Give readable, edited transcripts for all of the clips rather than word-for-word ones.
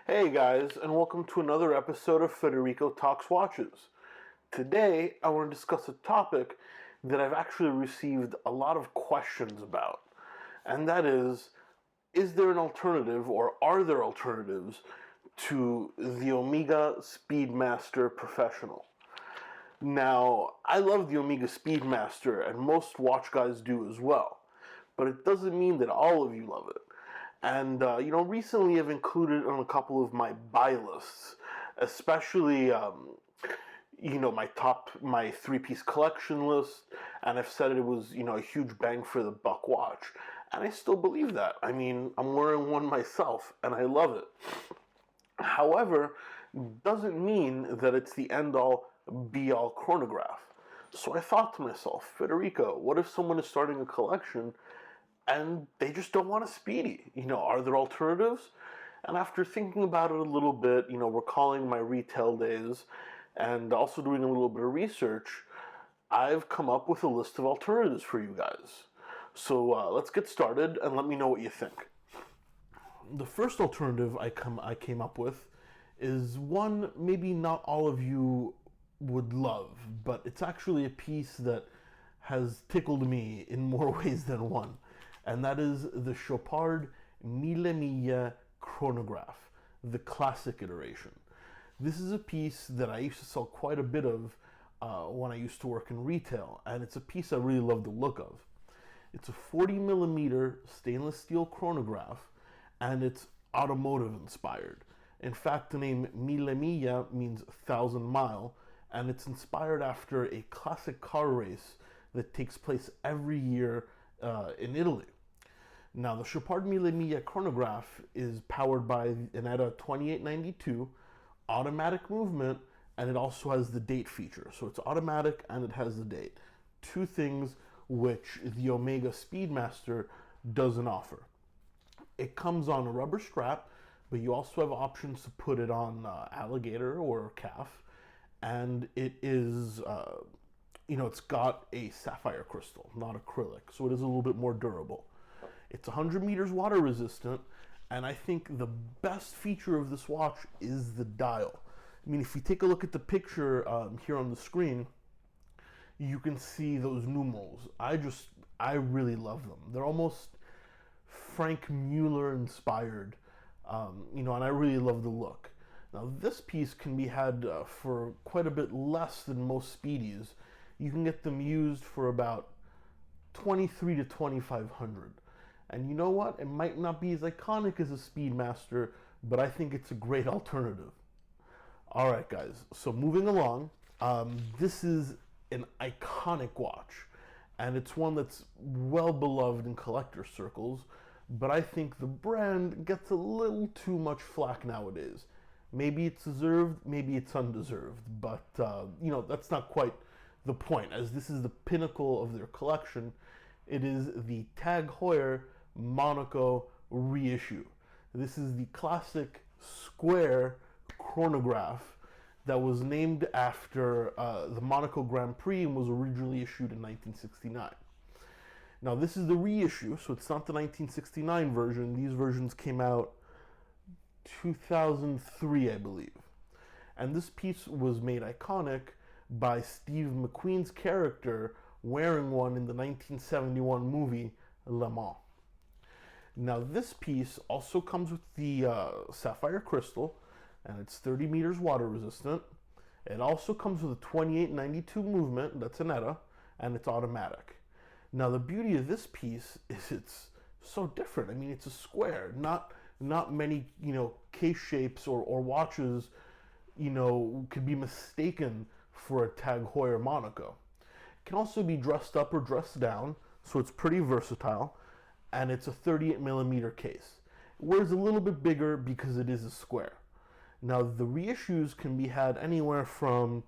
Hey guys, and welcome to another episode of Federico Talks Watches. Today, I want to discuss a topic that I've actually received a lot of questions about, and that is there an alternative, or are there alternatives, to the Omega Speedmaster Professional? Now, I love the Omega Speedmaster, and most watch guys do as well, but it doesn't mean that all of you love it. And, recently I've included it on a couple of my buy lists, especially, my three-piece collection list, and I've said it was, a huge bang for the buck watch. And I still believe that. I mean, I'm wearing one myself, and I love it. However, doesn't mean that it's the end-all, be-all chronograph. So I thought to myself, Federico, what if someone is starting a collection and they just don't want a Speedy? Are there alternatives? And after thinking about it a little bit, recalling my retail days, and also doing a little bit of research, I've come up with a list of alternatives for you guys. So let's get started, and let me know what you think. The first alternative I came up with is one maybe not all of you would love, but it's actually a piece that has tickled me in more ways than one. And that is the Chopard Mille Miglia Chronograph, the classic iteration. This is a piece that I used to sell quite a bit of when I used to work in retail, and it's a piece I really love the look of. It's a 40mm stainless steel chronograph, and it's automotive inspired. In fact, the name Mille Miglia means 1,000 mile, and it's inspired after a classic car race that takes place every year in Italy. Now, the Chopard Mille Miglia chronograph is powered by an ETA 2892, automatic movement, and it also has the date feature. So it's automatic and it has the date. Two things which the Omega Speedmaster doesn't offer. It comes on a rubber strap, but you also have options to put it on alligator or calf, and it is, it's got a sapphire crystal, not acrylic, so it is a little bit more durable. It's 100 meters water resistant, and I think the best feature of this watch is the dial. I mean, if you take a look at the picture here on the screen, you can see those numerals. I really love them. They're almost Frank Mueller inspired, and I really love the look. Now, this piece can be had for quite a bit less than most Speedies. You can get them used for about $2,300 to $2,500. And you know what? It might not be as iconic as a Speedmaster, but I think it's a great alternative. Alright guys, so moving along, this is an iconic watch, and it's one that's well beloved in collector circles, but I think the brand gets a little too much flack nowadays. Maybe it's deserved, maybe it's undeserved, but that's not quite the point, as this is the pinnacle of their collection. It is the TAG Heuer Monaco reissue. This is the classic square chronograph that was named after the Monaco Grand Prix and was originally issued in 1969. Now, this is the reissue, so it's not the 1969 version. These versions came out 2003, I believe. And this piece was made iconic by Steve McQueen's character wearing one in the 1971 movie Le Mans. Now, this piece also comes with the sapphire crystal, and it's 30 meters water resistant. It also comes with a 2892 movement, that's an ETA, and it's automatic. Now, the beauty of this piece is it's so different. I mean, it's a square. Not many, case shapes or watches, could be mistaken for a TAG Heuer Monaco. It can also be dressed up or dressed down, so it's pretty versatile, and it's a 38mm case. It wears a little bit bigger because it is a square. Now, the reissues can be had anywhere from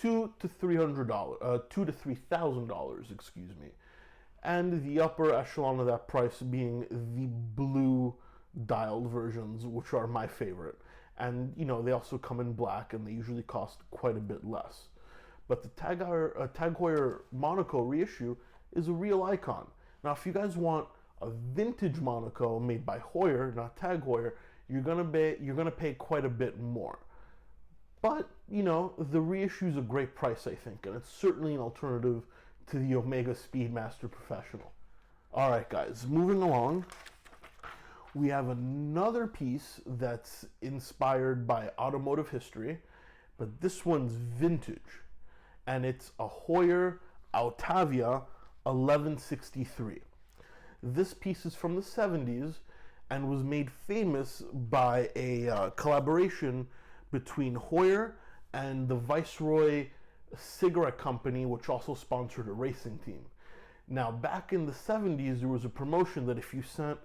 $2,000 to $3,000, excuse me, and the upper echelon of that price being the blue dialed versions, which are my favorite. And they also come in black, and they usually cost quite a bit less. But the TAG Heuer Monaco reissue is a real icon. Now, if you guys want a vintage Monaco made by Heuer, not TAG Heuer, you're gonna pay quite a bit more. But, you know, the reissue is a great price, I think, and it's certainly an alternative to the Omega Speedmaster Professional. All right, guys, moving along, we have another piece that's inspired by automotive history, but this one's vintage, and it's a Heuer Via 1163. This piece is from the 70s and was made famous by a collaboration between Heuer and the Viceroy cigarette company, which also sponsored a racing team. Now, back in the 70s, there was a promotion that if you sent,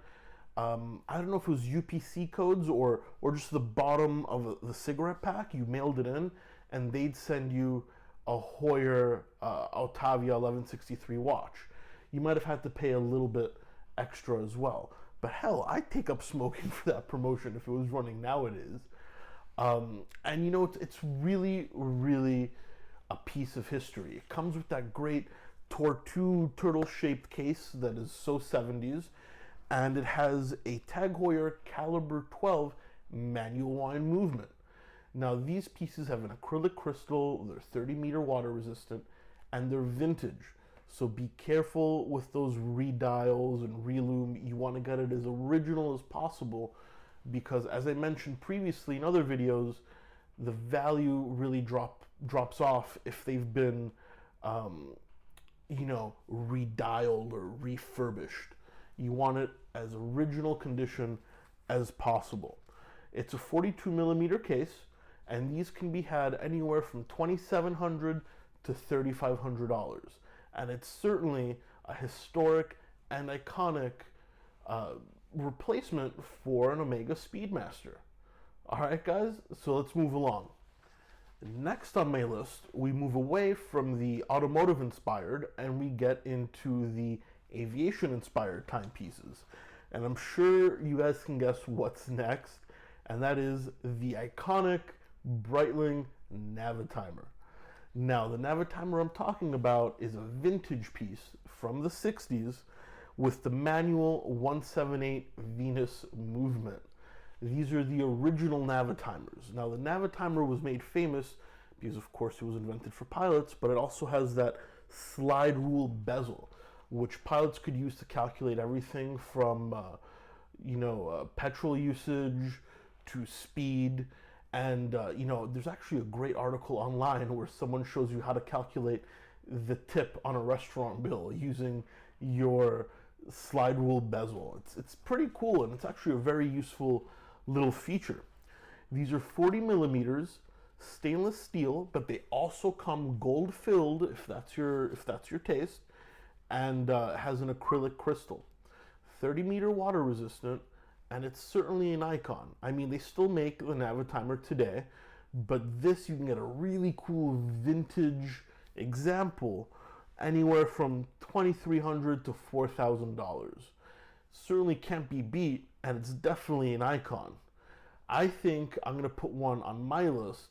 I don't know if it was UPC codes or just the bottom of the cigarette pack, you mailed it in, and they'd send you a Heuer Via 1163 watch. You might have had to pay a little bit extra as well. But hell, I'd take up smoking for that promotion if it was running nowadays. And you know, it's really, really a piece of history. It comes with that great Tortue turtle-shaped case that is so 70s, and it has a Tag Heuer caliber 12 manual wind movement. Now, these pieces have an acrylic crystal, they're 30-meter water resistant, and they're vintage. So be careful with those redials and relume. You want to get it as original as possible, because as I mentioned previously in other videos, the value really drops off if they've been, you know, redialed or refurbished. You want it as original condition as possible. It's a 42 millimeter case, and these can be had anywhere from $2,700 to $3,500. And it's certainly a historic and iconic replacement for an Omega Speedmaster. Alright guys, so let's move along. Next on my list, we move away from the automotive inspired and we get into the aviation inspired timepieces. And I'm sure you guys can guess what's next, and that is the iconic Breitling Navitimer. Now, the Navitimer I'm talking about is a vintage piece from the 60s with the manual 178 Venus movement. These are the original Navitimers. Now, the Navitimer was made famous because, of course, it was invented for pilots, but it also has that slide rule bezel, which pilots could use to calculate everything from, petrol usage to speed. And, there's actually a great article online where someone shows you how to calculate the tip on a restaurant bill using your slide rule bezel. It's pretty cool, and it's actually a very useful little feature. These are 40 millimeters stainless steel, but they also come gold filled if that's your taste, and has an acrylic crystal. 30-meter water resistant, and it's certainly an icon. I mean, they still make the Navitimer today, but this you can get a really cool vintage example anywhere from $2,300 to $4,000. Certainly can't be beat, and it's definitely an icon. I think I'm gonna put one on my list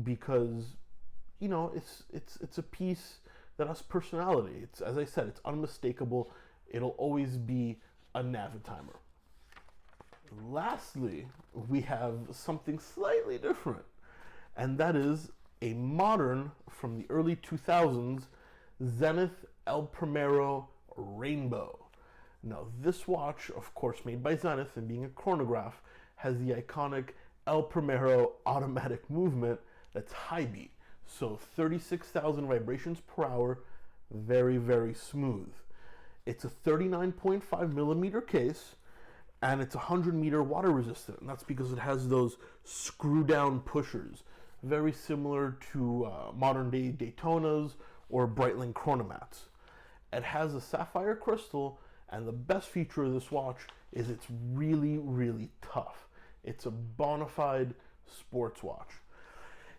because, it's a piece that has personality. It's, as I said, it's unmistakable. It'll always be a Navitimer. Lastly, we have something slightly different, and that is a modern, from the early 2000s, Zenith Primero Rainbow. Now, this watch, of course, made by Zenith and being a chronograph, has the iconic Primero automatic movement that's high beat. So 36,000 vibrations per hour, very, very smooth. It's a 39.5 millimeter case, and it's 100-meter water resistant, and that's because it has those screw-down pushers, very similar to modern-day Daytonas or Breitling Chronomats. It has a sapphire crystal, and the best feature of this watch is it's really, really tough. It's a bona fide sports watch.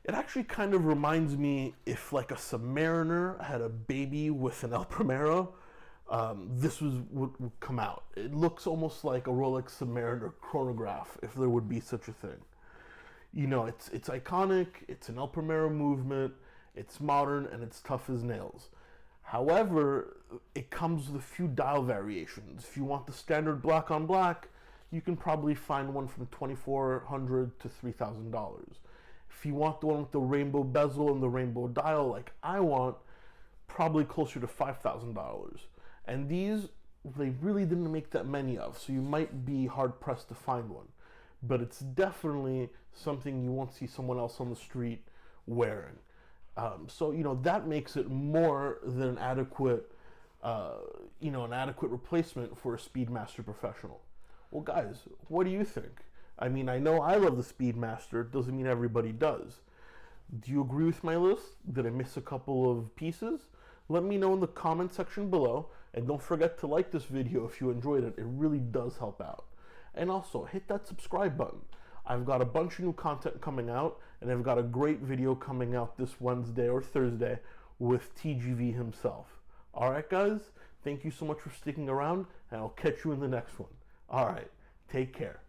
It actually kind of reminds me if like a Submariner had a baby with an Primero, this would come out. It looks almost like a Rolex Submariner chronograph, if there would be such a thing. It's iconic, it's an Primero movement, it's modern, and it's tough as nails. However, it comes with a few dial variations. If you want the standard black on black, you can probably find one from $2,400 to $3,000. If you want the one with the rainbow bezel and the rainbow dial like I want, probably closer to $5,000. And these, they really didn't make that many of, so you might be hard pressed to find one. But it's definitely something you won't see someone else on the street wearing. So, you know, that makes it more than an adequate, an adequate replacement for a Speedmaster Professional. Well, guys, what do you think? I mean, I know I love the Speedmaster. It doesn't mean everybody does. Do you agree with my list? Did I miss a couple of pieces? Let me know in the comment section below. And don't forget to like this video if you enjoyed it. It really does help out. And also, hit that subscribe button. I've got a bunch of new content coming out, and I've got a great video coming out this Wednesday or Thursday with TGV himself. Alright guys, thank you so much for sticking around, and I'll catch you in the next one. Alright, take care.